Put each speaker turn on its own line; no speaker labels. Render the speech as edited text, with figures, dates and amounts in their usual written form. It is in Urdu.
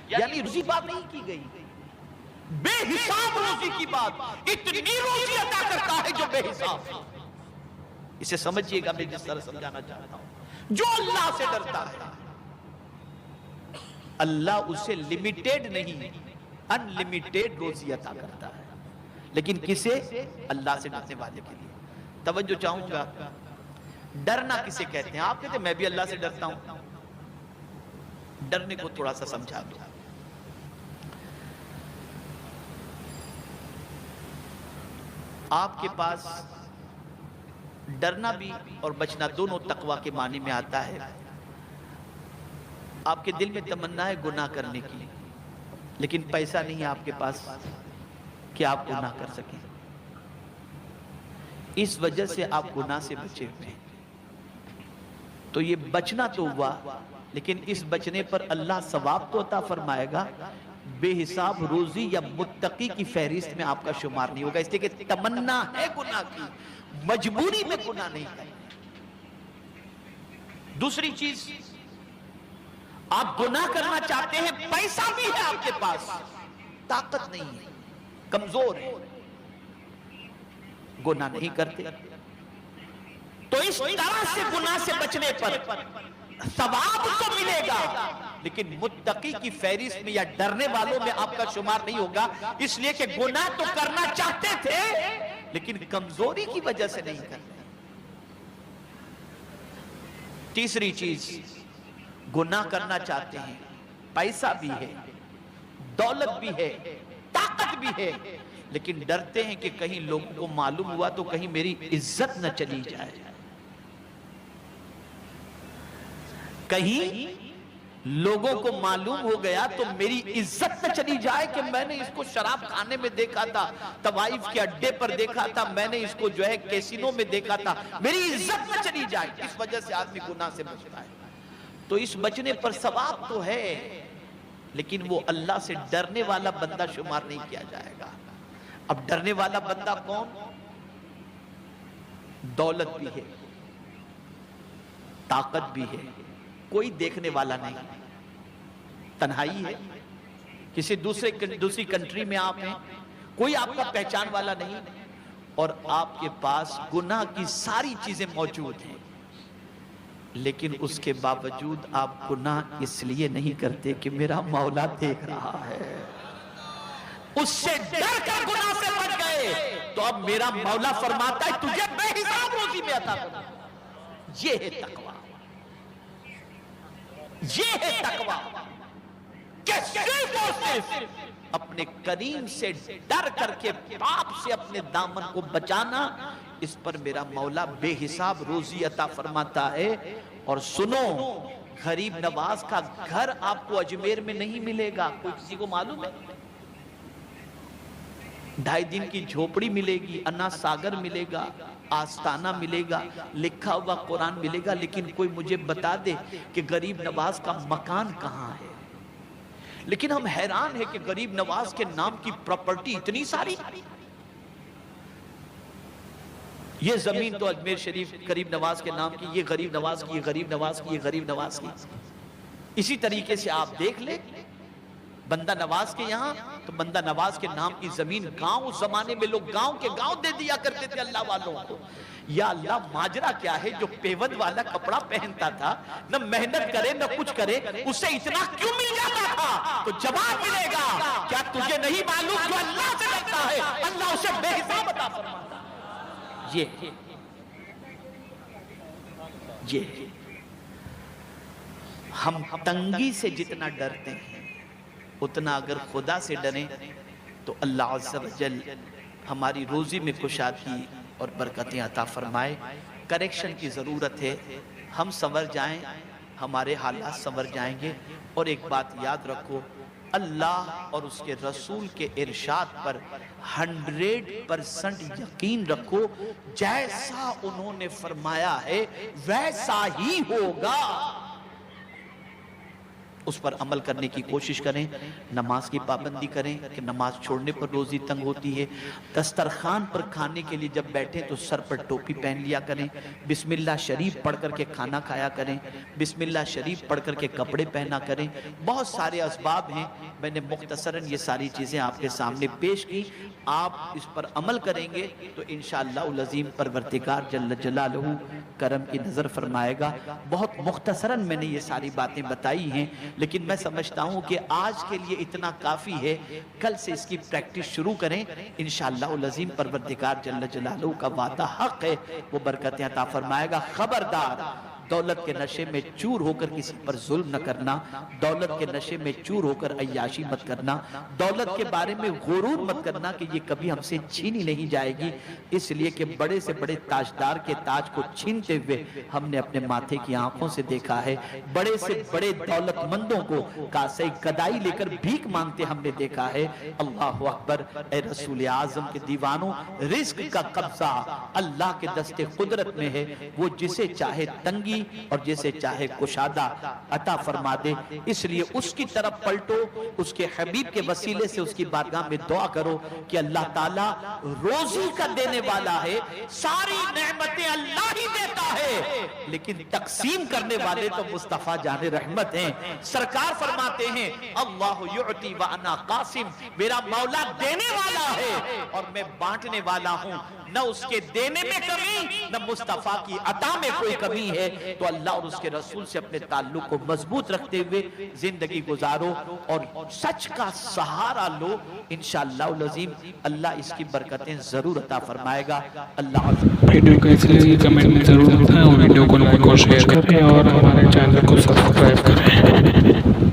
یعنی روزی بات نہیں کی گئی، بے حساب روزی کی بات، اتنی روزی عطا کرتا ہے جو بے حساب۔ اسے سمجھئے گا، میں جس طرح سمجھانا چاہتا ہوں، جو اللہ سے ڈرتا ہے اللہ اسے لمیٹیڈ نہیں، ان لمیٹیڈ روزی عطا کرتا ہے، لیکن کسے؟ اللہ سے ڈرنے والے کے لیے۔ توجہ چاہوں گا، ڈرنا کسے کہتے ہیں؟ آپ کہتے ہیں میں بھی اللہ سے ڈرتا ہوں، ڈرنے کو تھوڑا سا سمجھا دو۔ آپ کے پاس ڈرنا بھی اور بچنا دونوں تقوی کے معنی میں آتا ہے۔ آپ کے دل میں تمنا ہے گناہ کرنے کی، لیکن پیسہ نہیں ہے آپ کے پاس کہ آپ گناہ کر سکیں، اس وجہ سے آپ گناہ سے بچے ہوئے ہیں۔ تو یہ بچنا تو ہوا، لیکن اس بچنے پر اللہ ثواب تو عطا فرمائے گا، بے حساب روزی یا متقی کی فہرست میں آپ کا شمار نہیں ہوگا، اس لیے کہ تمنا ہے گناہ کی، مجبوری میں گناہ نہیں کریں۔ دوسری چیز، آپ گناہ کرنا چاہتے ہیں، پیسہ بھی ہے آپ کے پاس، طاقت نہیں ہے، کمزور ہے، گناہ نہیں کرتے۔ تو اس طرح سے گناہ سے بچنے پر ثواب تو ملے گا، لیکن متقی کی فہرست میں یا ڈرنے والوں میں آپ کا شمار نہیں ہوگا، اس لیے کہ گناہ تو کرنا چاہتے تھے لیکن کمزوری کی وجہ سے نہیں کرتے۔ تیسری چیز، گناہ کرنا چاہتے ہیں، پیسہ بھی ہے، دولت بھی ہے، طاقت بھی ہے، لیکن ڈرتے ہیں کہ کہیں لوگوں کو معلوم ہوا تو کہیں میری عزت نہ چلی جائے، کہیں لوگوں کو معلوم ہو گیا تو میری عزت نہ چلی جائے کہ میں نے اس کو شراب خانے میں دیکھا تھا، طوائف کے اڈے پر دیکھا تھا، میں نے اس کو جو ہے کیسینو میں دیکھا تھا، میری عزت نہ چلی جائے، اس وجہ سے آدمی گناہ سے بچتا ہے۔ تو اس بچنے پر ثواب تو ہے، لیکن وہ اللہ سے ڈرنے والا بندہ شمار نہیں کیا جائے گا۔ اب ڈرنے والا بندہ کون؟ دولت بھی ہے، طاقت بھی ہے، کوئی دیکھنے والا نہیں، تنہائی ہے، کسی دوسری کنٹری میں آپ ہیں، کوئی آپ کا پہچان والا نہیں، اور آپ کے پاس گناہ کی ساری چیزیں موجود ہیں، لیکن اس کے باوجود آپ گناہ اس لیے نہیں کرتے کہ میرا مولا دیکھ رہا ہے، اس سے ڈر کر گناہ سے بچ گئے تو اب میرا مولا فرماتا ہے تجھے بے حساب روزی میں عطا کروں۔ یہ ہے تقوی، یہ ہے تقوی کہ صرف اور صرف اپنے کریم سے ڈر کر کے پاپ سے اپنے دامن کو بچانا، اس پر میرا مولا بے حساب روزی عطا فرماتا ہے۔ اور سنو، غریب نواز کا گھر آپ کو اجمیر میں نہیں ملے گا، کوئی کسی کو معلوم ہے؟ 2.5 دن کی جھوپڑی ملے گی، انا ساگر ملے گا، آستانہ ملے گا، لکھا ہوا قرآن ملے گا، لیکن کوئی مجھے بتا دے کہ غریب نواز کا مکان کہاں ہے؟ لیکن ہم حیران ہیں کہ غریب نواز کے نام کی پراپرٹی اتنی ساری، یہ زمین تو اجمیر شریف غریب نواز کے نام کی، یہ غریب نواز کی، یہ غریب نواز کی، یہ غریب نواز کی۔ اسی طریقے سے آپ دیکھ لیں بندہ نواز کے یہاں تو بندہ نواز کے نام کی زمین، گاؤں، اس زمانے میں لوگ گاؤں کے گاؤں دے دیا کرتے تھے اللہ والوں کو۔ یا اللہ، ماجرا کیا ہے؟ جو پیوند والا کپڑا پہنتا تھا، نہ محنت کرے نہ کچھ کرے، اسے اتنا کیوں مل جاتا تھا؟ تو جواب ملے گا، کیا تجھے نہیں معلوم جو اللہ سے ڈرتا ہے اللہ اسے بے حساب عطا فرماتا ہے؟ یہ ہم تنگی سے جتنا ڈرتے ہیں اتنا اگر خدا سے ڈریں تو اللہ عز و جل ہماری روزی میں کشادگی اور برکتیں عطا فرمائے۔ کریکشن کی ضرورت ہے، ہم سنور جائیں، ہمارے حالات سنور جائیں گے۔ اور ایک بات یاد رکھو، اللہ اور اس کے رسول کے ارشاد پر 100% یقین رکھو، جیسا انہوں نے فرمایا ہے ویسا ہی ہوگا۔ اس پر عمل کرنے کی کوشش کریں، نماز کی پابندی کریں کہ نماز چھوڑنے پر روزی تنگ ہوتی ہے، دسترخوان پر کھانے کے لیے جب بیٹھیں تو سر پر ٹوپی پہن لیا کریں، بسم اللہ شریف پڑھ کر کے کھانا کھایا کریں، بسم اللہ شریف پڑھ کر کے کپڑے پہنا کریں۔ بہت سارے اسباب ہیں، میں نے مختصراً یہ ساری چیزیں آپ کے سامنے پیش کی، آپ اس پر عمل کریں گے تو انشاءاللہ العظیم پروردگار جل جلالہ کرم کی نظر فرمائے گا۔ بہت مختصراً میں نے یہ ساری باتیں بتائی ہیں، لیکن میں سمجھتا ہوں کہ آج کے لیے اتنا کافی ہے، کل سے اس کی پریکٹس شروع کریں، انشاءاللہ العظیم پروردگار جل جلالہ کا وعدہ حق ہے، وہ برکتیں عطا فرمائے گا۔ خبردار دولت کے نشے میں چور ہو کر کسی پر ظلم نہ کرنا، دولت کے نشے میں چور ہو کر عیاشی مت کرنا، دولت کے بارے میں غرور مت کرنا کہ یہ کبھی ہم سے چھینی نہیں جائے گی، اس لیے کہ بڑے سے بڑے تاجدار کے تاج کو چھینتے ہوئے ہم نے اپنے ماتھے کی آنکھوں سے دیکھا ہے، بڑے سے بڑے دولت مندوں کو کاسے گدائی لے کر بھیک مانگتے ہم نے دیکھا ہے۔ اللہ اکبر، اے رسول اعظم کے دیوانوں، رزق کا قبضہ اللہ کے دست قدرت میں ہے، وہ جسے چاہے تنگی اور جسے چاہے کشادہ عطا فرما دے، اس لیے اس کی طرف پلٹو، اس کے حبیب کے وسیلے سے اس کی بارگاہ میں دعا کرو کہ اللہ تعالیٰ روزی کا دینے والا ہے، ساری نعمتیں اللہ ہی دیتا ہے، لیکن تقسیم کرنے والے تو مصطفیٰ جان رحمت ہیں۔ سرکار فرماتے ہیں اللہ یعطی وانا قاسم، میرا مولا دینے والا ہے اور میں بانٹنے والا ہوں، نہ اس کے دینے میں کمی نہ مصطفیٰ کی عطا میں کوئی کمی ہے، تو اللہ اور اس کے رسول سے اپنے تعلق کو مضبوط رکھتے ہوئے زندگی گزارو اور سچ کا سہارا لو، انشاءاللہ العظیم اللہ اس کی برکتیں ضرور عطا فرمائے گا۔ اللہ
ویڈیو کیسی لگی کمنٹ میں ضرور بتائیں، اور ویڈیو کو لوگوں کو شیئر کریں اور ہمارے چینل کو سبسکرائب کریں۔